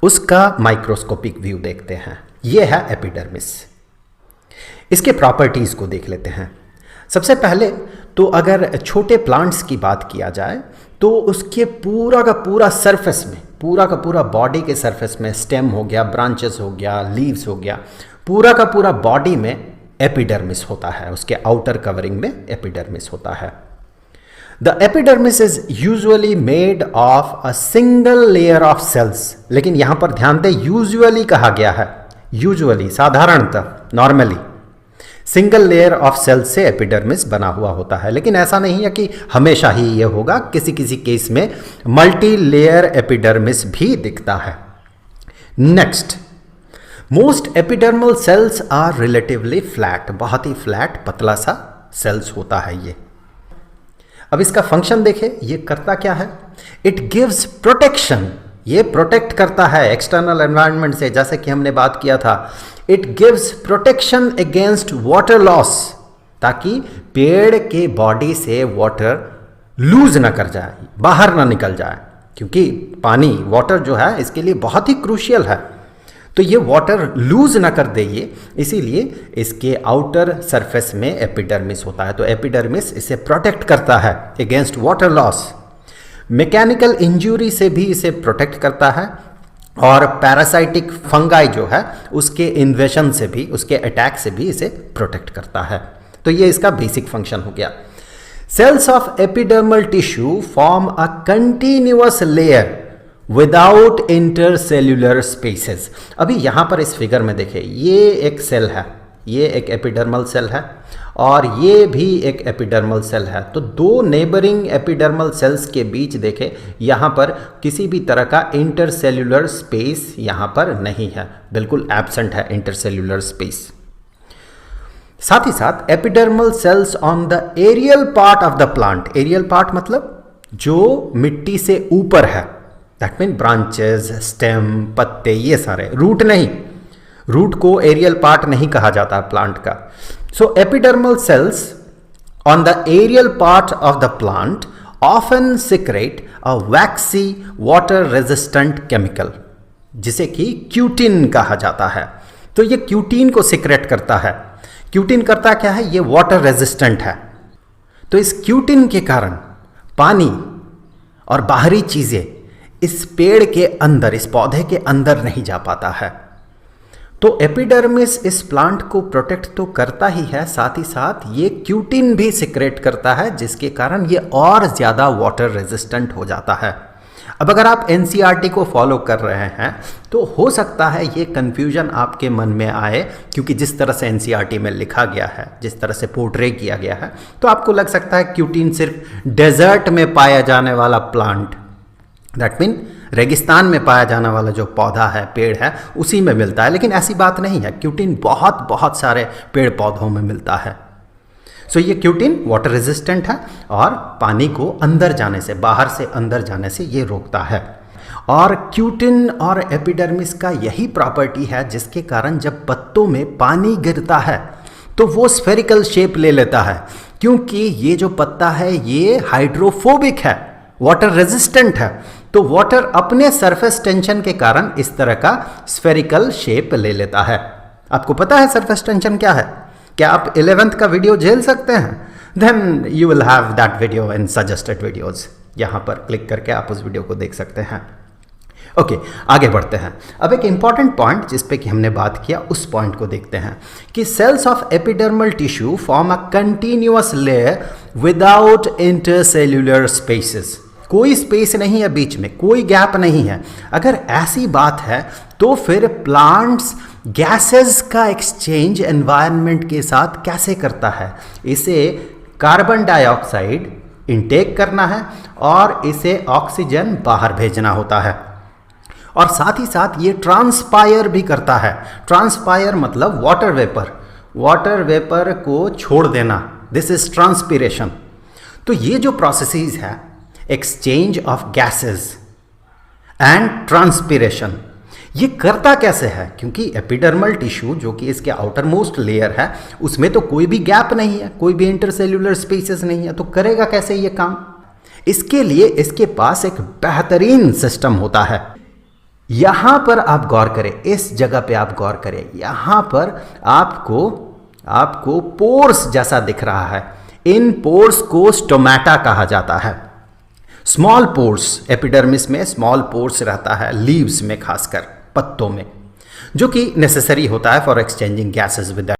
उसका microscopic view देखते हैं। यह है एपिडर्मिस। इसके प्रॉपर्टीज़ को देख लेते हैं। सबसे पहले तो अगर छोटे प्लांट्स की बात किया जाए तो उसके पूरा का पूरा सरफेस में, पूरा का पूरा बॉडी के सरफेस में, स्टेम हो गया, ब्रांचेस हो गया, लीव्स हो गया, पूरा का पूरा बॉडी में एपिडर्मिस होता है। उसके आउटर कवरिंग में एपिडर्मिस होता है। The epidermis is usually made of a single layer of cells। लेकिन यहां पर ध्यान दें, यूजुअली कहा गया है। यूजुअली, साधारणतः, normally single layer of cells से एपिडर्मिस बना हुआ होता है। लेकिन ऐसा नहीं है कि हमेशा ही ये होगा, किसी किसी केस में मल्टी लेयर एपिडर्मिस भी दिखता है। Next, most epidermal cells are relatively flat. बहुत ही फ्लैट, पतला सा सेल्स होता है ये। अब इसका फंक्शन देखें, ये करता क्या है? It gives protection. ये प्रोटेक्ट करता है एक्सटर्नल एनवायरनमेंट से, जैसे कि हमने बात किया था। It gives protection against water loss, ताकि पेड़ के बॉडी से वाटर लूज ना कर जाए, बाहर ना निकल जाए, क्योंकि पानी, वाटर जो है इसके लिए बहुत ही क्रूशियल है। तो ये वाटर लूज ना कर दे ये, इसीलिए इसके आउटर सरफेस में एपिडर्मिस होता है। तो एपिडर्मिस इसे प्रोटेक्ट करता है against water loss. Mechanical injury से भी इसे प्रोटेक्ट करता है, और पैरासाइटिक फंगाई जो है उसके इन्वेशन से भी, उसके अटैक से भी इसे प्रोटेक्ट करता है। तो ये इसका बेसिक फंक्शन हो गया। Cells of epidermal tissue form a continuous layer without intercellular spaces. अभी यहां पर इस फिगर में देखें, ये एक सेल है, ये एक एपिडर्मल सेल है, और ये भी एक एपिडर्मल सेल है। तो दो नेबरिंग एपिडर्मल सेल्स के बीच देखें, यहाँ पर किसी भी तरह का इंटरसेल्यूलर स्पेस यहाँ पर नहीं है, बिल्कुल एब्सेंट है इंटरसेल्यूलर स्पेस। साथ ही साथ epidermal cells on the aerial part of the plant. Aerial part मतलब जो मिट्टी से ऊपर है, दैट मीन ब्रांचेस, स्टेम, पत्ते, ये सारे। रूट नहीं, रूट को एरियल पार्ट नहीं कहा जाता प्लांट का। So epidermal cells on the aerial part of the plant often secrete a waxy water resistant chemical, जिसे कि क्यूटिन कहा जाता है। तो ये क्यूटिन को सिक्रेट करता है। क्यूटिन करता क्या है? ये वाटर रेजिस्टेंट है। तो इस क्यूटिन के कारण पानी और बाहरी चीजें इस पेड़ के अंदर, इस पौधे के अंदर नहीं जा पाता है। तो एपिडर्मिस इस प्लांट को प्रोटेक्ट तो करता ही है, साथ ही साथ ये क्यूटिन भी सिक्रेट करता है, जिसके कारण ये और ज़्यादा वाटर रेजिस्टेंट हो जाता है। अब अगर आप एनसीईआरटी को फॉलो कर रहे हैं तो हो सकता है ये कन्फ्यूजन आपके मन में आए, क्योंकि जिस तरह से एनसीईआरटी में लिखा गया है, जिस तरह से पोर्ट्रे किया गया है, तो आपको लग सकता है क्यूटिन सिर्फ डेजर्ट में पाया जाने वाला प्लांट, दैट मीन रेगिस्तान में पाया जाने वाला जो पौधा है, पेड़ है, उसी में मिलता है। लेकिन ऐसी बात नहीं है, क्यूटिन बहुत बहुत सारे पेड़ पौधों में मिलता है। सो ये क्यूटिन वाटर रेजिस्टेंट है और पानी को अंदर जाने से, बाहर से अंदर जाने से ये रोकता है। और क्यूटिन और एपिडर्मिस का यही प्रॉपर्टी है जिसके कारण जब पत्तों में पानी गिरता है तो वो स्फेरिकल शेप ले लेता है, क्योंकि ये जो पत्ता है ये हाइड्रोफोबिक है, वाटर रेजिस्टेंट है। तो वाटर अपने सरफेस टेंशन के कारण इस तरह का स्फेरिकल शेप ले लेता है। आपको पता है सरफेस टेंशन क्या है? क्या आप 11th का वीडियो झेल सकते हैं? Then you will have that video in suggested videos. यहाँ पर क्लिक करके आप उस वीडियो को देख सकते हैं। ओके, आगे बढ़ते हैं। अब एक इंपॉर्टेंट पॉइंट जिस पे कि हमने बात किया, उस पॉइंट को देखते हैं कि cells of epidermal tissue form a continuous layer without intercellular spaces. कोई स्पेस नहीं है बीच में, कोई गैप नहीं है। अगर ऐसी बात है तो फिर प्लांट्स गैसेस का एक्सचेंज एनवायरनमेंट के साथ कैसे करता है? इसे कार्बन डाइऑक्साइड इनटेक करना है और इसे ऑक्सीजन बाहर भेजना होता है, और साथ ही साथ ये ट्रांसपायर भी करता है। ट्रांसपायर मतलब वाटर वेपर, वाटर वेपर को छोड़ देना, दिस इज ट्रांसपीरेशन। तो ये जो प्रोसेसेस है, exchange of gases and transpiration, ये करता कैसे है? क्योंकि एपिडर्मल टिश्यू जो कि इसके आउटर मोस्ट लेयर है, उसमें तो कोई भी गैप नहीं है, कोई भी इंटरसेल्यूलर स्पेसेस नहीं है, तो करेगा कैसे ये काम? इसके लिए इसके पास एक बेहतरीन सिस्टम होता है। यहां पर आप गौर करें, इस जगह पे आप गौर करें, यहां पर आपको पोर्स जैसा दिख रहा है। इन पोर्स को स्टोमेटा कहा जाता है। स्मॉल पोर्स, एपिडर्मिस में स्मॉल पोर्स रहता है, लीव्स में, खासकर पत्तों में, जो कि नेसेसरी होता है फॉर एक्सचेंजिंग गैसेस विद